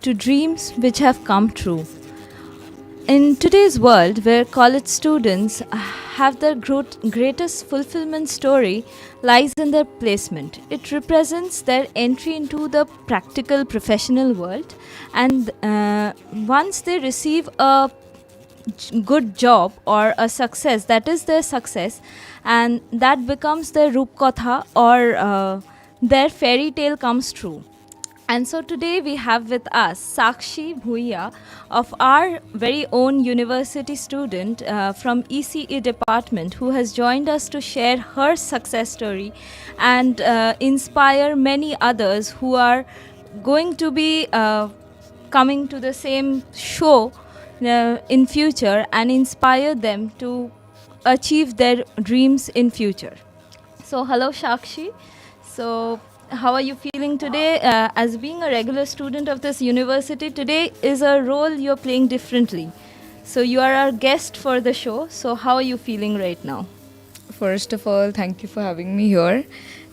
to dreams which have come true. In today's world, where college students have their greatest fulfillment story lies in their placement. It represents their entry into the practical professional world, and once they receive a good job or a success, that is their success, and that becomes their Rupkatha or their fairy tale comes true. And so today we have with us Shakshi Bhuiya of our very own university student from ECA Department, who has joined us to share her success story and inspire many others who are going to be coming to the same show in future and inspire them to achieve their dreams in future. So hello Shakshi. So how are you feeling today? As being a regular student of this university, today is a role you're playing differently. So you are our guest for the show. So how are you feeling right now? First of all, thank you for having me here.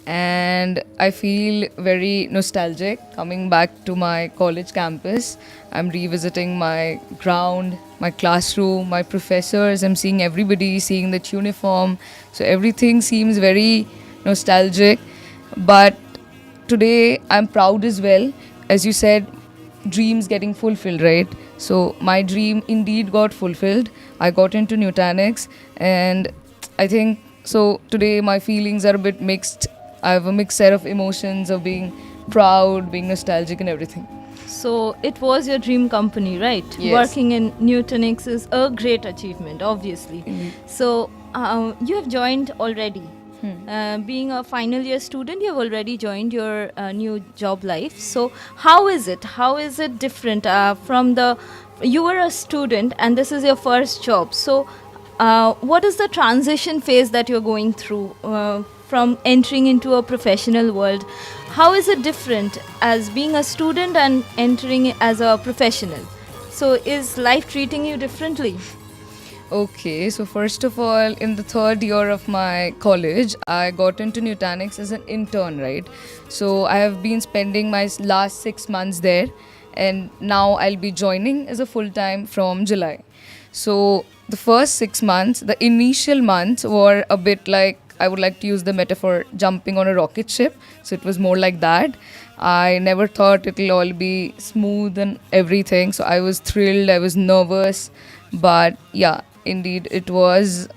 And I feel very nostalgic coming back to my college campus. I'm revisiting my ground, my classroom, my professors. I'm seeing everybody, seeing that uniform. So everything seems very nostalgic. But today I'm proud as well. As you said, dreams getting fulfilled, right? So my dream indeed got fulfilled. I got into Nutanix, and I think so today my feelings are a bit mixed. I have a mixed set of emotions of being proud, being nostalgic and everything. So it was your dream company, right? Yes. Working in Nutanix is a great achievement, obviously. Indeed. So you have joined already. Being a final year student, you have already joined your new job life. So how is it? How is it different from the? You were a student and this is your first job. So what is the transition phase that you're going through from entering into a professional world? How is it different as being a student and entering as a professional? So is life treating you differently? Okay, so first of all, in the third year of my college, I got into Nutanix as an intern, right? So I have been spending my last 6 months there, and now I'll be joining as a full-time from July. So the first 6 months, the initial months were a bit like, I would like to use the metaphor, jumping on a rocket ship. So it was more like that. I never thought it'll all be smooth and everything. So I was thrilled, I was nervous, but yeah, indeed it was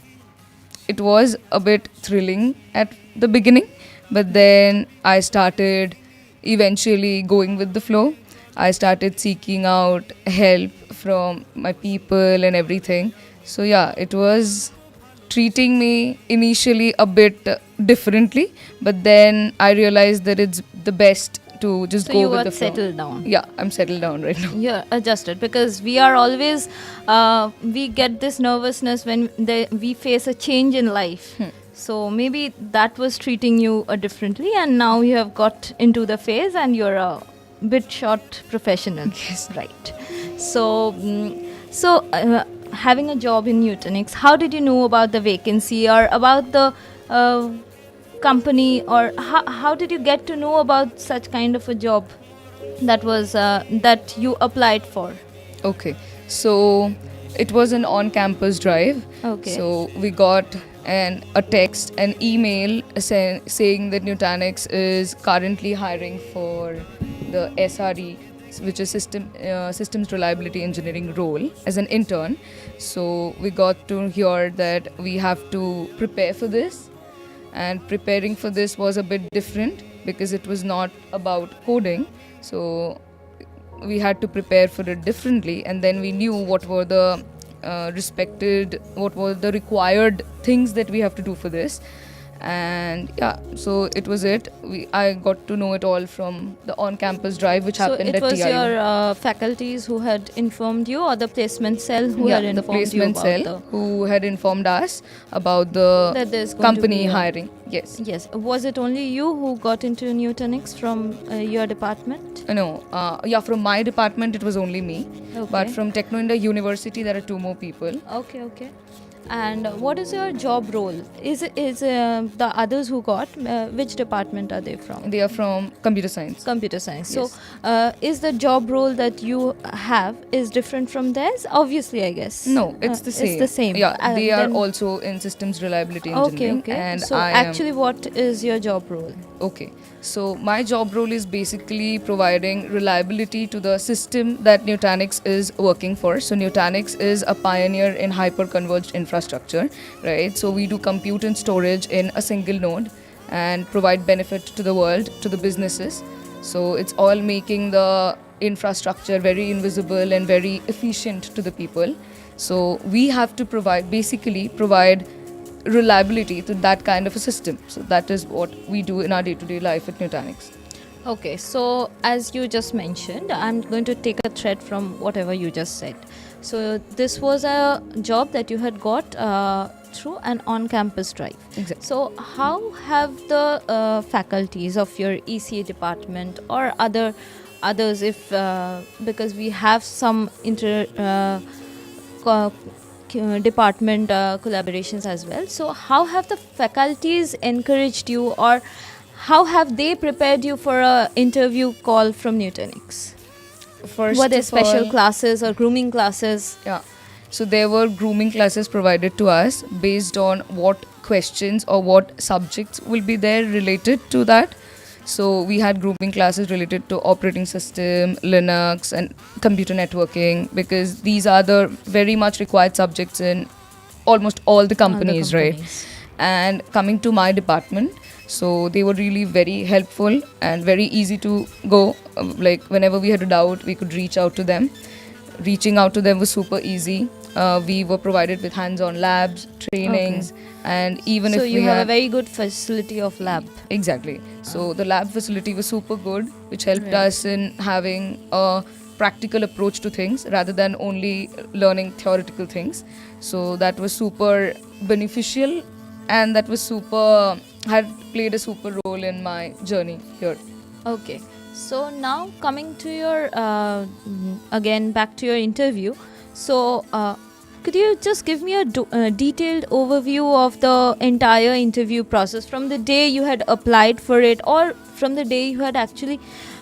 a bit thrilling at the beginning, but then I started eventually going with the flow. I started seeking out help from my people and everything. So yeah, it was treating me initially a bit differently, but then I realized that it's the best to just So go you with got the flow. settled down. Yeah, I'm settled down right now. You're adjusted because we are always we get this nervousness when we face a change in life. So maybe that was treating you differently, and now you have got into the phase and you're a bit short professional. Yes. Right. So having a job in Nutanix, how did you know about the vacancy or about the company, or how did you get to know about such kind of a job that was that you applied for? Okay, so it was an on-campus drive. Okay. So we got a text, an email saying that Nutanix is currently hiring for the SRE, which is Systems Reliability Engineering role as an intern. So we got to hear that we have to prepare for this. And preparing for this was a bit different because it was not about coding. So we had to prepare for it differently, and then we knew what were the required things that we have to do for this. And yeah, so it was it. I got to know it all from the on-campus drive which happened at TIU. So it was your faculties who had informed you, or the placement cell who had the informed you placement about cell who had informed us about the that there's going to company be a- hiring. Yes. Yes. Was it only you who got into Nutanix from your department? No, from my department it was only me. Okay. But from Techno India University there are two more people. Okay. And what is your job role? Is the others who got which department are they from? They are from computer science. Computer science. Yes. So, is the job role that you have is different from theirs? Obviously, I guess. No, it's the same. It's the same. Yeah, they are then- also in systems reliability Okay, engineering, okay. and So, I actually, what is your job role? Okay, so my job role is basically providing reliability to the system that Nutanix is working for. So Nutanix is a pioneer in hyper-converged infrastructure, right? So we do compute and storage in a single node and provide benefit to the world, to the businesses. So it's all making the infrastructure very invisible and very efficient to the people. So we have to provide reliability to that kind of a system. So that is what we do in our day-to-day life at Nutanix. Okay, so as you just mentioned, I'm going to take a thread from whatever you just said. So this was a job that you had got through an on-campus drive. Exactly. So how have the faculties of your ECA department or others, if because we have some department collaborations as well. So how have the faculties encouraged you, or how have they prepared you for a interview call from Nutanix? First Were there of special all, classes or grooming classes? yeah. So there were grooming classes provided to us based on what questions or what subjects will be there related to that. So we had grooming classes related to operating system, Linux, and computer networking, because these are the very much required subjects in almost all the companies, right? And coming to my department, so they were really very helpful and very easy to go. Like whenever we had a doubt, we could reach out to them. Reaching out to them was super easy. We were provided with hands-on labs, trainings, and even So if you we have a had very good facility of lab. exactly. So the lab facility was super good, which helped Right. us in having a practical approach to things rather than only learning theoretical things. So that was super beneficial, and that was had played a super role in my journey here. Okay. So now coming to your again back to your interview. So could you just give me a detailed overview of the entire interview process from the day you had applied for it, or from the day you had actually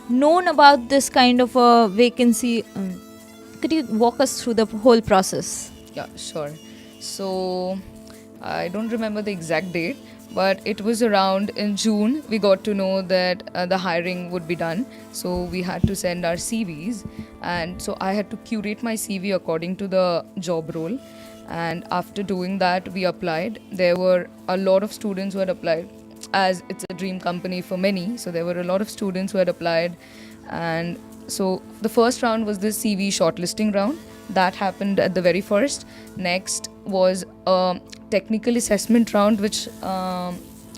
known about this kind of a vacancy? Could you walk us through the whole process? Yeah, sure. So I don't remember the exact date, but it was around in June we got to know that the hiring would be done. So we had to send our CVs, and so I had to curate my CV according to the job role. And after doing that, we applied. There were a lot of students who had applied, as it's a dream company for many. So there were a lot of students who had applied, and so the first round was the CV shortlisting round. That happened at the very first. Next was a technical assessment round, which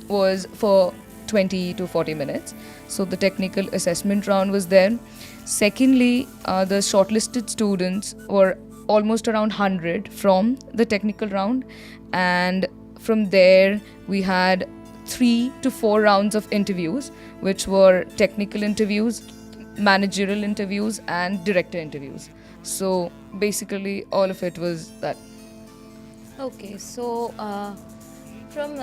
was for 20 to 40 minutes. So the technical assessment round was there. Secondly, the shortlisted students were almost around 100 from the technical round, and from there we had 3 to 4 rounds of interviews, which were technical interviews, managerial interviews, and director interviews. So basically all of it was that. Okay, so from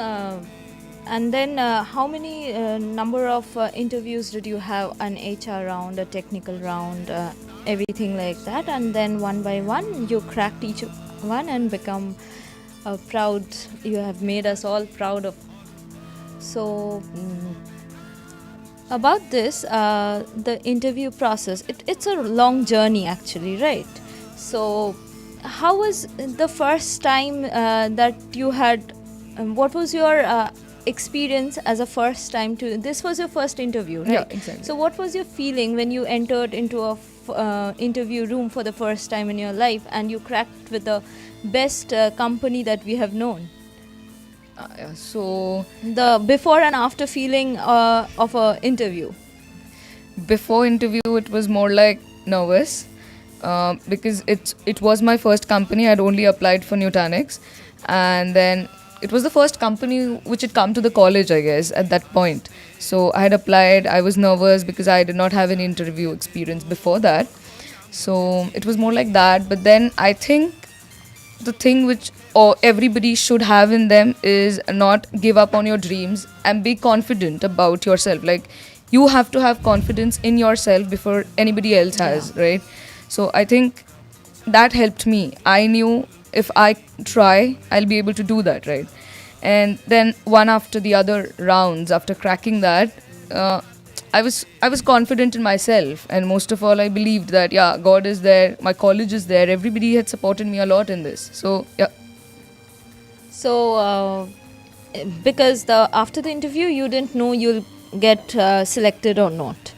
and then how many number of interviews did you have? An HR round, a technical round, everything like that, and then one by one you cracked each one and become proud. You have made us all proud of. So about this, the interview process, it's a long journey actually, right? So how was the first time that you had, what was your experience as a first time to, this was your first interview, right? Yeah, exactly. So what was your feeling when you entered into a interview room for the first time in your life and you cracked with the best company that we have known? So The before and after feeling of a interview. before interview it was more like nervous, because it was my first company. I'd only applied for Nutanix, and then it was the first company which had come to the college, I guess, at that point. So I had applied. I was nervous because I did not have any interview experience before that. So it was more like that. But then I think the thing which everybody should have in them is not give up on your dreams and be confident about yourself. Like, you have to have confidence in yourself before anybody else has, right? So I think that helped me. I knew if I try, I'll be able to do that, right? And then one after the other rounds, after cracking that, uh, I was confident in myself, and most of all, I believed that yeah, God is there, my college is there, everybody had supported me a lot in this. So yeah, So, because the after the interview, you didn't know you'll get selected or not.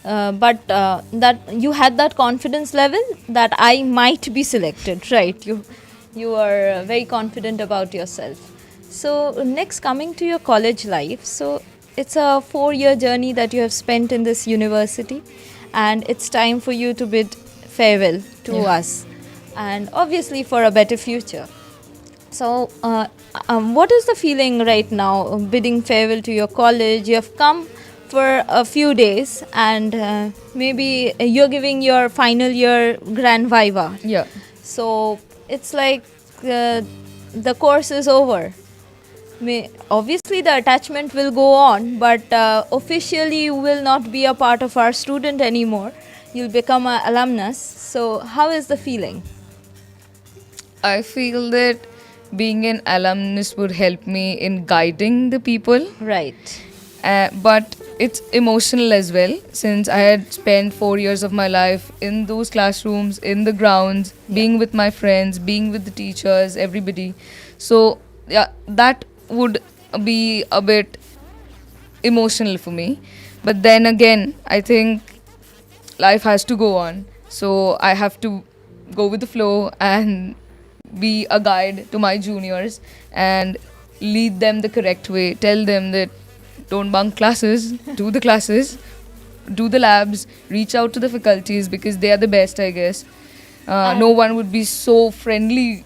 But that you had that confidence level that I might be selected, right? You are very confident about yourself. So next, coming to your college life, so it's a 4-year journey that you have spent in this university, and it's time for you to bid farewell to us, and obviously for a better future. So, what is the feeling right now, bidding farewell to your college? You have come for a few days, and maybe you're giving your final year grand viva. yeah. So, it's like the course is over. Obviously, the attachment will go on, but officially, you will not be a part of our student anymore. You'll become an alumnus. So, how is the feeling? I feel that being an alumnus would help me in guiding the people. Right. But it's emotional as well, since I had spent 4 years of my life in those classrooms, in the grounds, being with my friends, being with the teachers, everybody. So yeah, that would be a bit emotional for me. But then again, I think life has to go on, so I have to go with the flow and be a guide to my juniors and lead them the correct way. Tell them that don't bunk classes, do the classes, do the labs, reach out to the faculties because they are the best, I guess. No one would be so friendly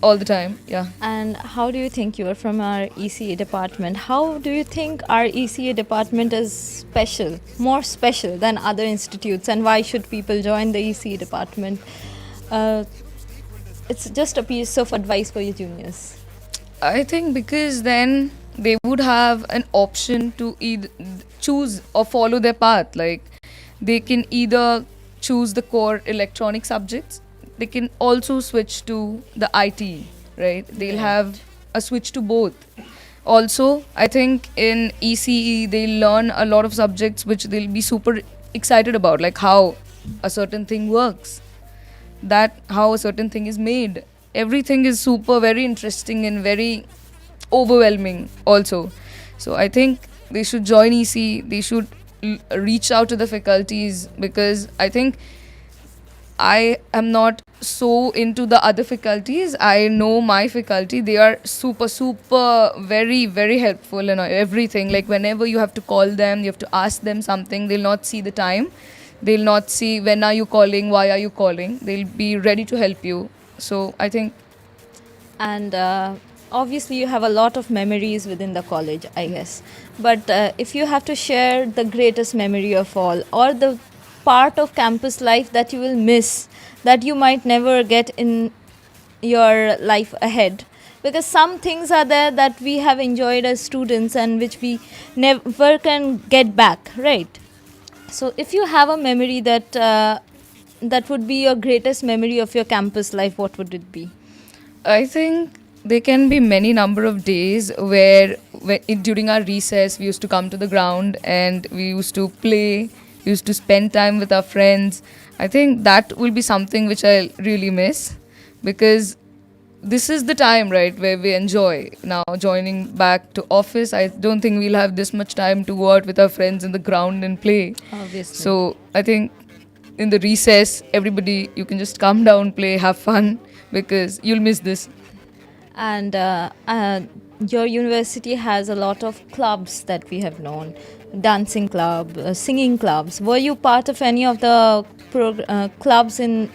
all the time. Yeah. And how do you think, you are from our ECA department, how do you think our ECA department is special, more special than other institutes, and why should people join the ECA department? Uh, it's just a piece of advice for your juniors. I think because then they would have an option to either choose or follow their path. Like, they can either choose the core electronic subjects, they can also switch to the IT, right? They'll have a switch to both. Also, I think in ECE they'll learn a lot of subjects which they'll be super excited about, like how a certain thing works, that how a certain thing is made. Everything is super very interesting and very overwhelming also. So I think they should join EC, they should reach out to the faculties, because I think I am not so into the other faculties. I know my faculty, they are super very very helpful and everything. Like, whenever you have to call them, you have to ask them something, they'll not see the time, they'll not see when are you calling, why are you calling, they'll be ready to help you. So I think, And obviously, you have a lot of memories within the college, I guess. But if you have to share the greatest memory of all, or the part of campus life that you will miss, that you might never get in your life ahead, because some things are there that we have enjoyed as students and which we never can get back, right? So if you have a memory that would be your greatest memory of your campus life, what would it be? I think there can be many number of days where during our recess we used to come to the ground and we used to play, we used to spend time with our friends. I think that will be something which I really miss, because this is the time, right, where we enjoy. Now joining back to office, I don't think we'll have this much time to go out with our friends in the ground and play. Obviously. So I think in the recess, everybody, you can just come down, play, have fun, because you'll miss this. And your university has a lot of clubs that we have known, dancing club, singing clubs. Were you part of any of the clubs in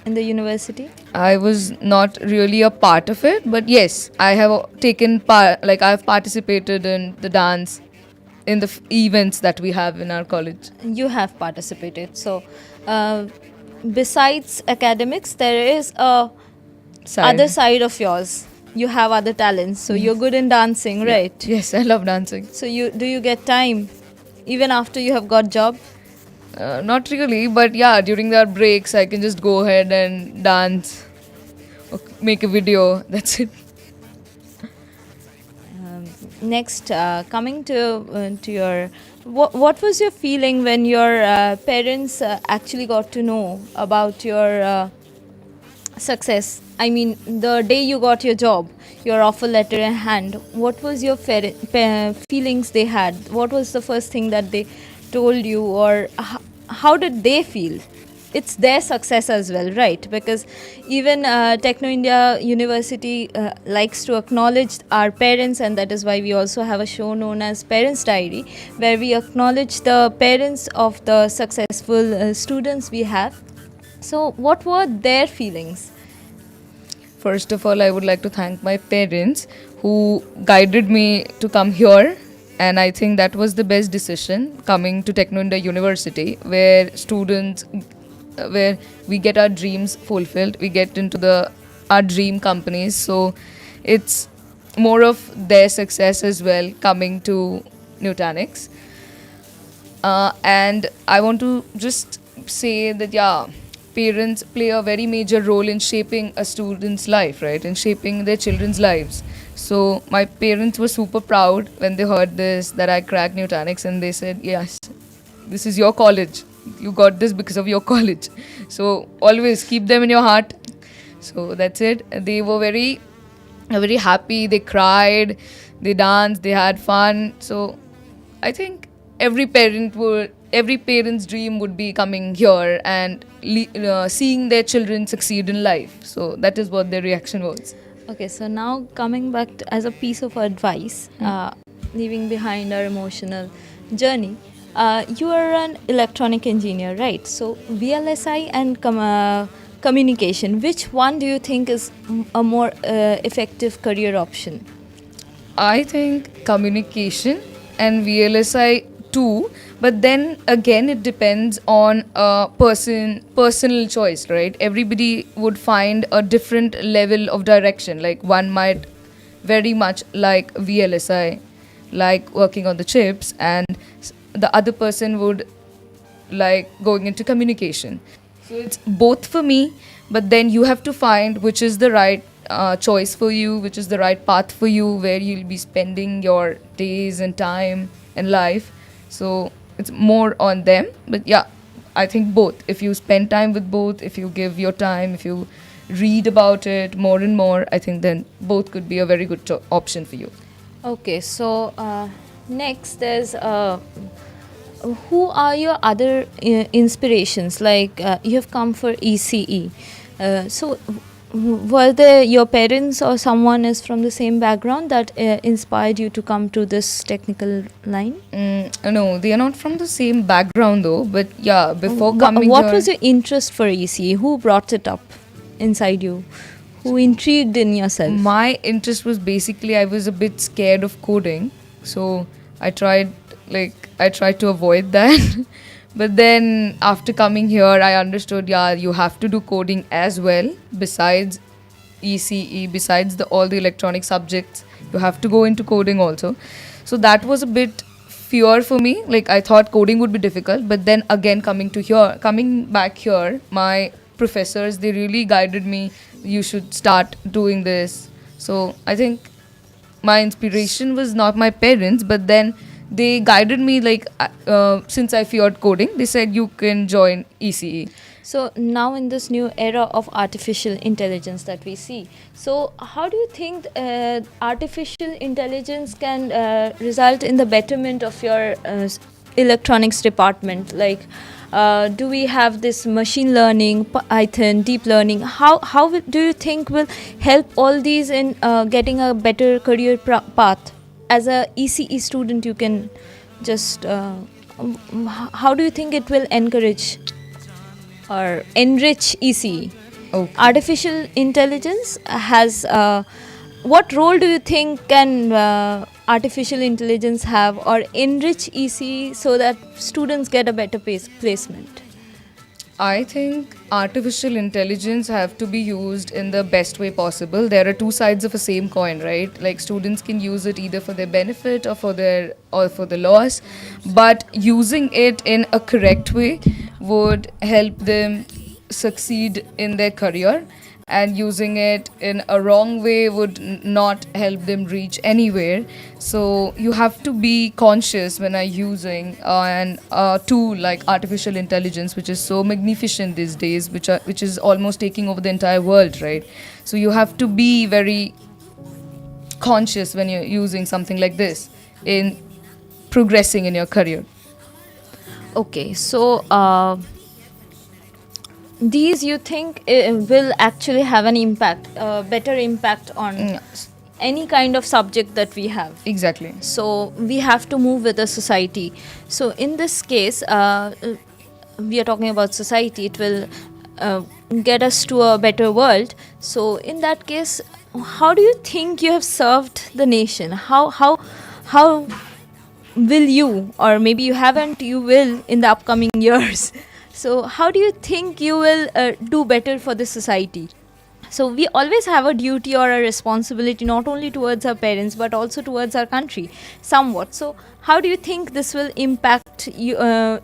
the university? I was not really a part of it, but yes, I have taken part, like I have participated in the dance, in the events that we have in our college. You have participated. So besides academics, there is a other side. side of yours. You have other talents, so you're good in dancing, Yeah. right? Yes, I love dancing. So you get time even after you have got job? Not really, but yeah, during their breaks, I can just go ahead and dance or make a video. That's it. Next, coming to your, what was your feeling when your parents actually got to know about your success? I mean, the day you got your job, your offer letter in hand, what was your feelings they had? What was the first thing that they told you, or how did they feel? It's their success as well, right? Because even Techno India University likes to acknowledge our parents, and that is why we also have a show known as Parents Diary, where we acknowledge the parents of the successful students we have. So, what were their feelings? First of all, I would like to thank my parents who guided me to come here. And I think that was the best decision coming to Techno India University, where students, where we get our dreams fulfilled, we get into our dream companies. So it's more of their success as well coming to Nutanix. And I want to just say that, yeah, parents play a very major role in shaping a student's life, right? In shaping their children's lives. So my parents were super proud when they heard this, that I cracked Nutanix, and they said, yes, this is your college. You got this because of your college. So always keep them in your heart. So that's it. They were very happy. They cried, they danced, they had fun. So I think every parent's dream would be coming here and seeing their children succeed in life. So that is what their reaction was. Okay, so now coming back to, as a piece of advice, leaving behind our emotional journey, you are an electronic engineer, right? So VLSI and communication, which one do you think is a more effective career option? I think communication and VLSI too, but then again it depends on a personal choice, right? Everybody would find a different level of direction. Like one might very much like VLSI, like working on the chips, and the other person would like going into communication. So it's both for me, but then you have to find which is the right choice for you, which is the right path for you, where you'll be spending your days and time and life. So it's more on them. But yeah, I think both. If you spend time with both, if you give your time, if you read about it more and more, I think then both could be a very good option for you. Okay, so next there's who are your other inspirations? Like you have come for ECE. So were they your parents or someone is from the same background that inspired you to come to this technical line? No, they are not from the same background though. But yeah, before coming What here, was your interest for ECE? Who brought it up inside you? Who intrigued in yourself? my interest was basically I was a bit scared of coding, so I tried to avoid that. But then after coming here, I understood, yeah, you have to do coding as well besides ECE, besides all the electronic subjects. You have to go into coding also. So that was a bit fear for me. Like I thought coding would be difficult, but then again coming back here, my professors, they really guided me. You should start doing this. So I think my inspiration was not my parents, but then they guided me, like since I feared coding, they said you can join ECE. So now in this new era of artificial intelligence that we see, so how do you think artificial intelligence can result in the betterment of your electronics department? Like, do we have this machine learning, Python, deep learning? Do you think will help all these in getting a better career path? As a ECE student, you can just how do you think it will encourage or enrich ECE? Okay. Artificial intelligence has what role do you think can artificial intelligence have or enrich ECE so that students get a better placement? I think artificial intelligence have to be used in the best way possible. There are two sides of a same coin, right? Like students can use it either for their benefit or for the loss, but using it in a correct way would help them succeed in their career, and using it in a wrong way would not help them reach anywhere. So you have to be conscious when I'm using an tool like artificial intelligence, which is so magnificent these days, which is almost taking over the entire world, right? So you have to be very conscious when you're using something like this in progressing in your career. Okay, so these you think will actually have an impact, better impact on any kind of subject that we have. Exactly. So we have to move with the society. So in this case, we are talking about society. It will get us to a better world. So in that case, how do you think you have served the nation? How will you, or maybe you haven't, you will in the upcoming years? So how do you think you will do better for the society? So we always have a duty or a responsibility, not only towards our parents but also towards our country somewhat. So how do you think this will impact you,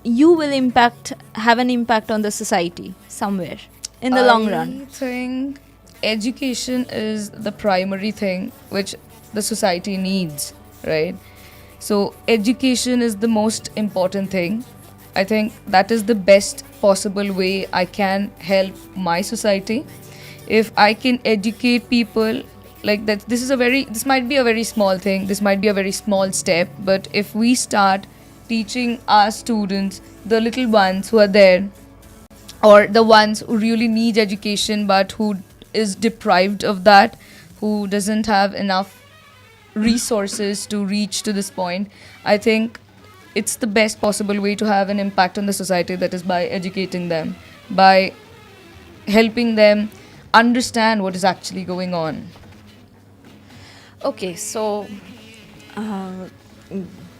you will impact, have an impact on the society somewhere in the long run? I think education is the primary thing which the society needs, right? So education is the most important thing. I think that is the best possible way I can help my society. If I can educate people, like that, this might be a very small thing, this might be a very small step, but if we start teaching our students, the little ones who are there, or the ones who really need education but who is deprived of that, who doesn't have enough resources to reach to this point, I think it's the best possible way to have an impact on the society, that is by educating them, by helping them understand what is actually going on. Okay, so uh,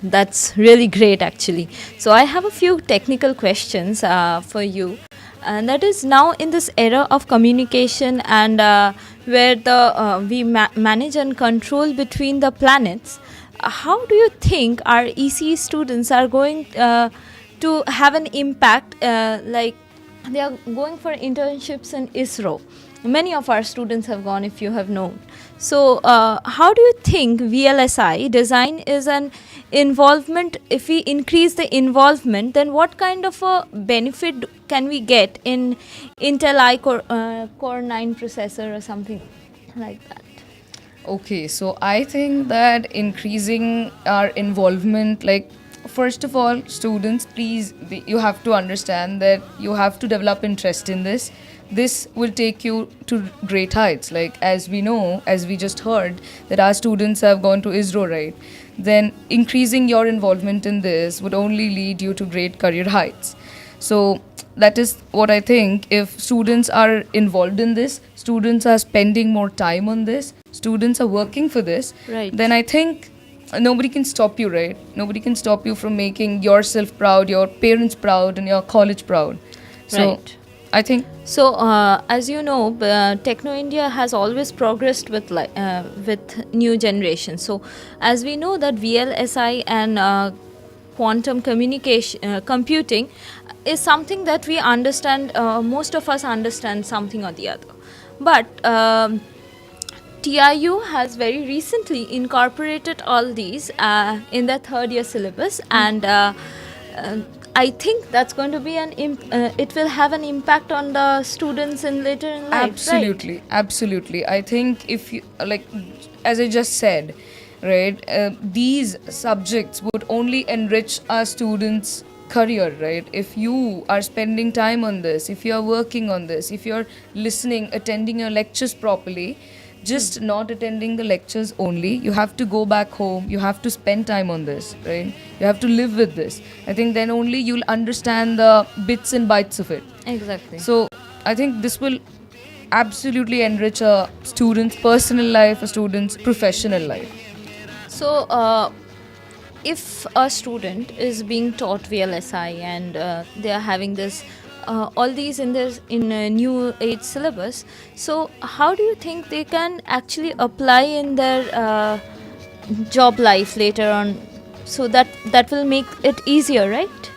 that's really great actually. So I have a few technical questions for you. And that is, now in this era of communication and where we manage and control between the planets, how do you think our ECE students are going to have an impact, like they are going for internships in ISRO? Many of our students have gone, if you have known. So how do you think VLSI design is an involvement? If we increase the involvement, then what kind of a benefit can we get in Intel Core 9 processor or something like that? Okay, so I think that increasing our involvement, like, first of all, students, please, you have to understand that you have to develop interest in this. This will take you to great heights. Like, as we know, as we just heard, that our students have gone to ISRO, right? Then increasing your involvement in this would only lead you to great career heights. So that is what I think. If students are involved in this, students are spending more time on this, students are working for this, Right. then I think nobody can stop you, right? Nobody can stop you from making yourself proud, your parents proud, and your college proud. So Right. I think So, as you know, Techno India has always progressed with new generations. So, as we know that VLSI and quantum computing is something that we understand. Most of us understand something or the other, but TIU has very recently incorporated all these in their third year syllabus, and I think that's going to be it will have an impact on the students in later in life. absolutely, Right? absolutely. I think if you, like, as I just said, right, these subjects would only enrich our students' career, right? If you are spending time on this, if you are working on this, if you're listening, attending your lectures properly, just not attending the lectures only, you have to go back home, you have to spend time on this, right? You have to live with this. I think then only you'll understand the bits and bytes of it. Exactly. So I think this will absolutely enrich a student's personal life, a student's professional life. So, if a student is being taught VLSI and they are having this all these in their in a new age syllabus. So how do you think they can actually apply in their job life later on, so that will make it easier, right,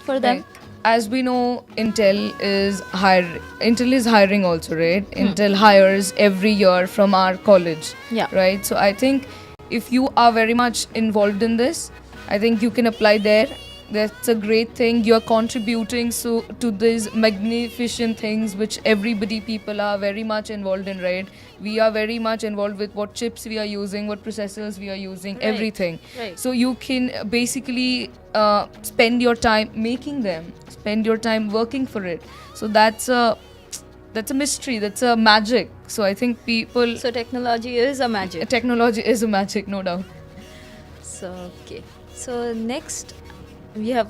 for them? Right. As we know, Intel is hiring also, right? Intel hires every year from our college. Yeah. Right. So I think if you are very much involved in this, I think you can apply there. That's a great thing. You're contributing to these magnificent things which everybody people are very much involved in, right? We are very much involved with what chips we are using, what processors we are using, Right. everything. Right. So you can basically spend your time making them, spend your time working for it. So that's a mystery, that's a magic. So I think people, So technology is a magic. technology is a magic, no doubt. So okay. So next, we have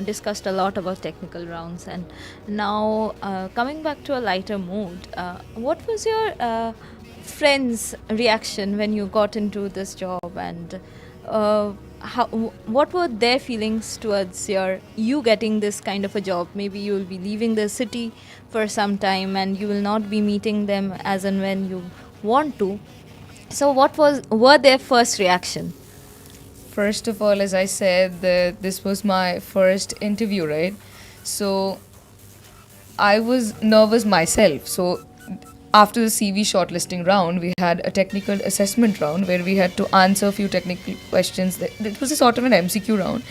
discussed a lot about technical rounds, and now coming back to a lighter mood, what was your friends' reaction when you got into this job, and what were their feelings towards you getting this kind of a job? Maybe you will be leaving the city for some time, and you will not be meeting them as and when you want to. So what were their first reaction? First of all, as I said, that this was my first interview, right? So I was nervous myself. So after the CV shortlisting round, we had a technical assessment round where we had to answer a few technical questions. It was a sort of an MCQ round,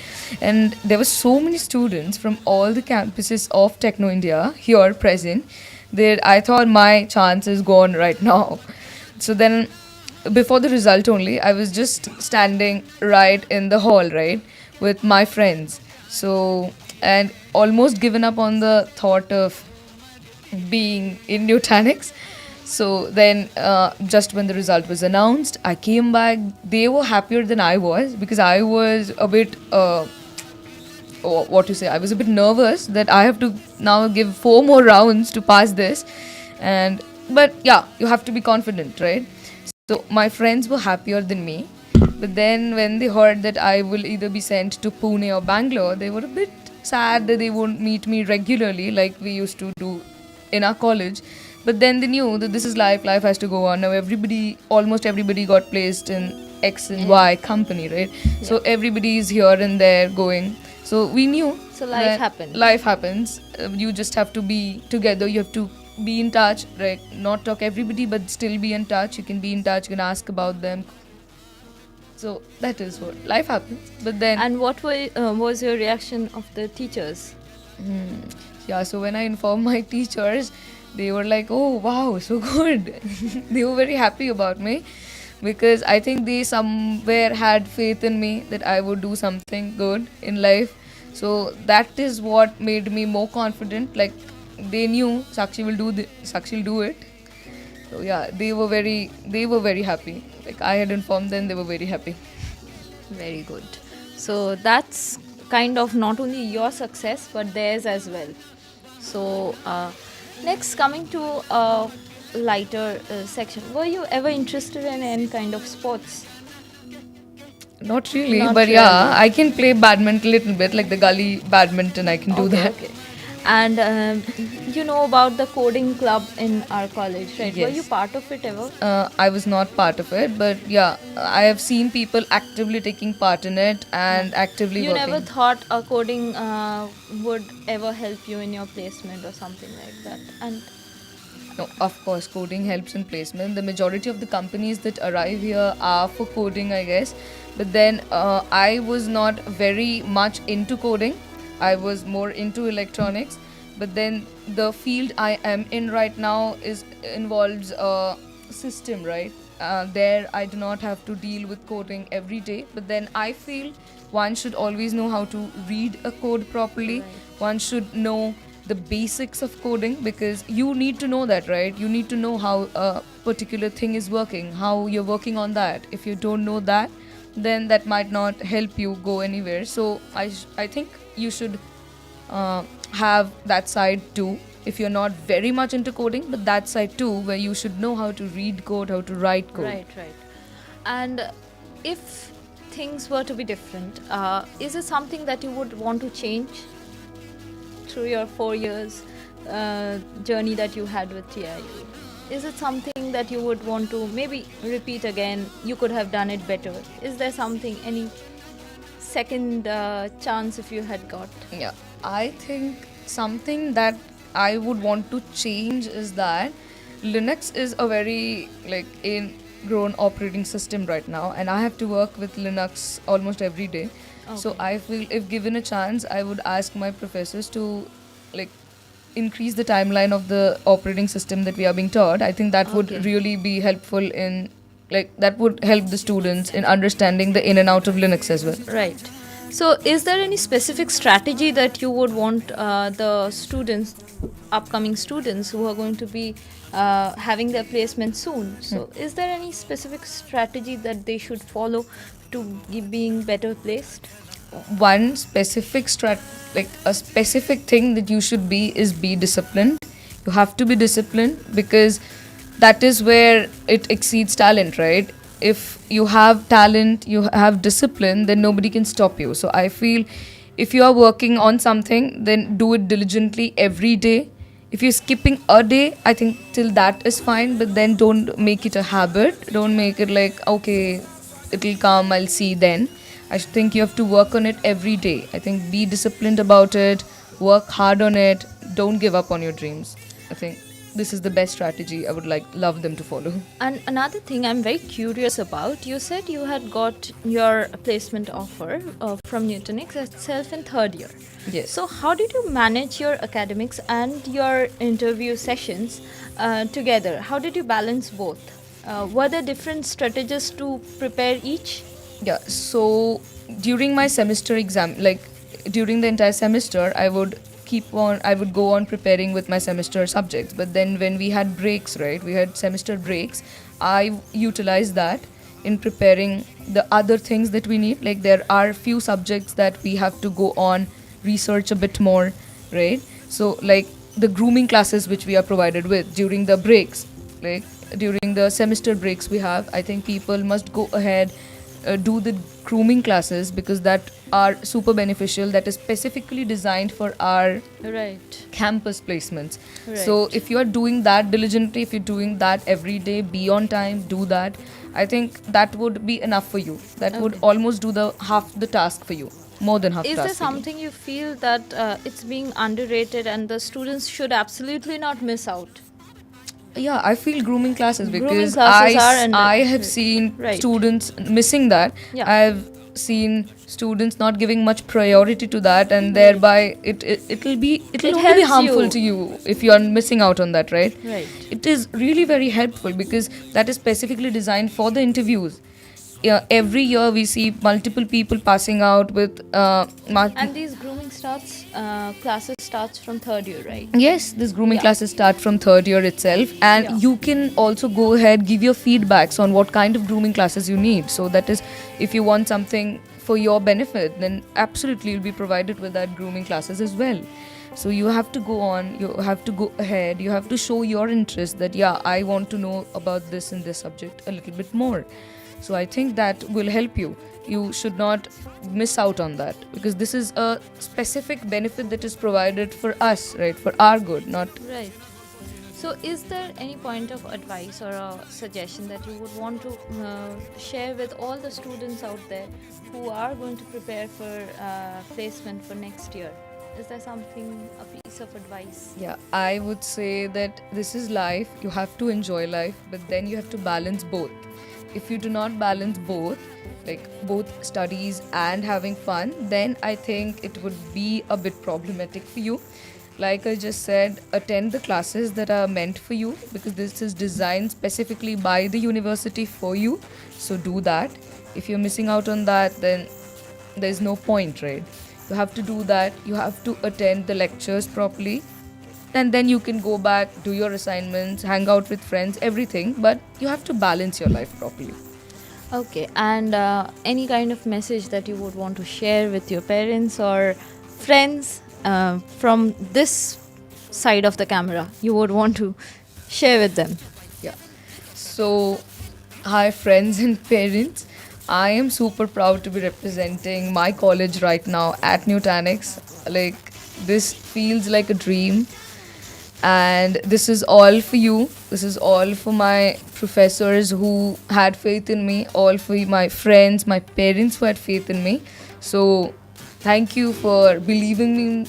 and there were so many students from all the campuses of Techno India here present that I thought my chance is gone right now. So then, before the result only, I was just standing right in the hall, right, with my friends. So, and almost given up on the thought of being in Nutanix. So then, just when the result was announced, I came back. They were happier than I was, because I was a bit, what to say, I was a bit nervous that I have to now give 4 more rounds to pass this. But yeah, you have to be confident, right? So my friends were happier than me. But then when they heard that I will either be sent to Pune or Bangalore, they were a bit sad that they won't meet me regularly like we used to do in our college. But then they knew that this is life has to go on. Now almost everybody got placed in X and Y company, right? Yeah. So everybody is here and there going. So we knew. So life happens. Life happens. You just have to be together. You have to be in touch, right? Not talk everybody, but still be in touch. You can be in touch, you can ask about them. So that is what life happens. But then, and what was your reaction of the teachers? Yeah, so when I informed my teachers, they were like, "Oh wow, so good." They were very happy about me, because I think they somewhere had faith in me that I would do something good in life. So that is what made me more confident. Like, they knew Sakshi will do it. So yeah, they were very happy. Like, I had informed them, they were very happy. Very good. So that's kind of not only your success but theirs as well. So next, coming to a lighter section, were you ever interested in any kind of sports? Not really, Not but really. yeah, I can play badminton a little bit, like the gully badminton, I can do that. Okay. And you know about the coding club in our college, right? Yes. Were you part of it ever? I was not part of it, but yeah, I have seen people actively taking part in it and actively You working. never thought a coding would ever help you in your placement or something like that? And No, of course, coding helps in placement. The majority of the companies that arrive here are for coding, I guess. But then I was not very much into coding. I was more into electronics. But then the field I am in right now involves a system, right? There I do not have to deal with coding every day. But then I feel one should always know how to read a code properly. Right. One should know the basics of coding, because you need to know that, right? You need to know how a particular thing is working, how you're working on that. If you don't know that, then that might not help you go anywhere. So I think you should have that side too, if you're not very much into coding, but that side too, where you should know how to read code, how to write code. right. And if things were to be different, is it something that you would want to change through your 4 years journey that you had with TIU? Is it something that you would want to maybe repeat again? You could have done it better. Is there something, any second chance if you had got? Yeah, I think something that I would want to change is that Linux is a very like ingrown operating system right now, and I have to work with Linux almost every day. So Okay. I feel if given a chance, I would ask my professors to like increase the timeline of the operating system that we are being taught. I think that would Okay. really be helpful in like that would help the students in understanding the in and out of Linux as well. Right. So, is there any specific strategy that you would want the students, upcoming students who are going to be having their placement soon? So, is there any specific strategy that they should follow to being better placed? One specific like a specific thing that you should be disciplined. You have to be disciplined because that is where it exceeds talent, right? If you have talent, you have discipline, then nobody can stop you. So I feel if you are working on something, then do it diligently every day. If you're skipping a day, I think till that is fine, but then don't make it a habit. Don't make it like, okay, it'll come, I'll see then. I think you have to work on it every day. I think be disciplined about it, work hard on it, don't give up on your dreams. I think this is the best strategy I would love them to follow. And another thing I'm very curious about, you said you had got your placement offer from Nutanix itself in third year. Yes. So, how did you manage your academics and your interview sessions together? How did you balance both? Were there different strategies to prepare each? Yeah, so during my semester exam, like during the entire semester, I would go on preparing with my semester subjects. But then when we had breaks, right, we had semester breaks, I utilized that in preparing the other things that we need. Like there are few subjects that we have to go on, research a bit more, right? So like the grooming classes which we are provided with during the breaks, like during the semester breaks we have, I think people must go ahead do the grooming classes because that are super beneficial, that is specifically designed for our Right. campus placements. Right. So if you are doing that diligently, if you're doing that every day, be on time, do that, I think that would be enough for you. That would Okay. almost do the half the task for you, more than half Is task there for you. something you feel that it's being underrated and the students should absolutely not miss out? Yeah, I feel grooming classes Grooming because classes are under- I have seen Right. students missing that. Yeah. I've seen students not giving much priority to that, and thereby it'll only be helps harmful you. to you if you are missing out on that, right? Right. It is really very helpful because that is specifically designed for the interviews. Yeah, every year we see multiple people passing out with And these grooming classes starts from third year, right? yes, this grooming Yeah. classes start from third year itself, and Yeah. you can also go ahead give your feedbacks on what kind of grooming classes you need. So that is, if you want something for your benefit, then absolutely you'll be provided with that grooming classes as well. So you have to go on, you have to go ahead, you have to show your interest that yeah, I want to know about this and this subject a little bit more. So I think that will help you. You should not miss out on that because this is a specific benefit that is provided for us, right? For our good, not. Right. So, is there any point of advice or a suggestion that you would want to share with all the students out there who are going to prepare for placement for next year? Is there something, a piece of advice? Yeah, I would say that this is life. You have to enjoy life, but then you have to balance both. If you do not balance both, like both studies and having fun, then I think it would be a bit problematic for you. Like I just said, attend the classes that are meant for you because this is designed specifically by the university for you. So do that. If you're missing out on that, then there's no point, right? You have to do that. You have to attend the lectures properly. And then you can go back, do your assignments, hang out with friends, everything. But you have to balance your life properly. Okay, and any kind of message that you would want to share with your parents or friends from this side of the camera, you would want to share with them? Yeah. So, hi, friends and parents. I am super proud to be representing my college right now at Nutanix. Like, This feels like a dream, and this is all for you. This is all for my professors who had faith in me, all for my friends, my parents who had faith in me. So thank you for believing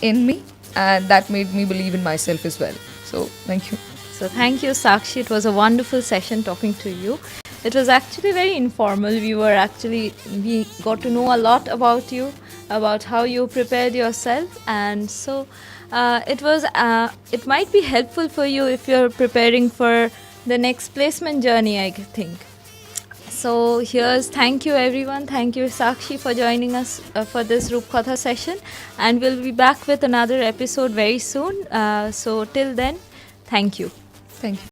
in me, and that made me believe in myself as well. So thank you. So thank you, Sakshi. It was a wonderful session talking to you. It was actually very informal. We got to know a lot about you, about how you prepared yourself, and so it might be helpful for you if you're preparing for the next placement journey, I think. So here's thank you everyone. Thank you Sakshi for joining us for this Rupkatha session, and we'll be back with another episode very soon. So till then, thank you. Thank you.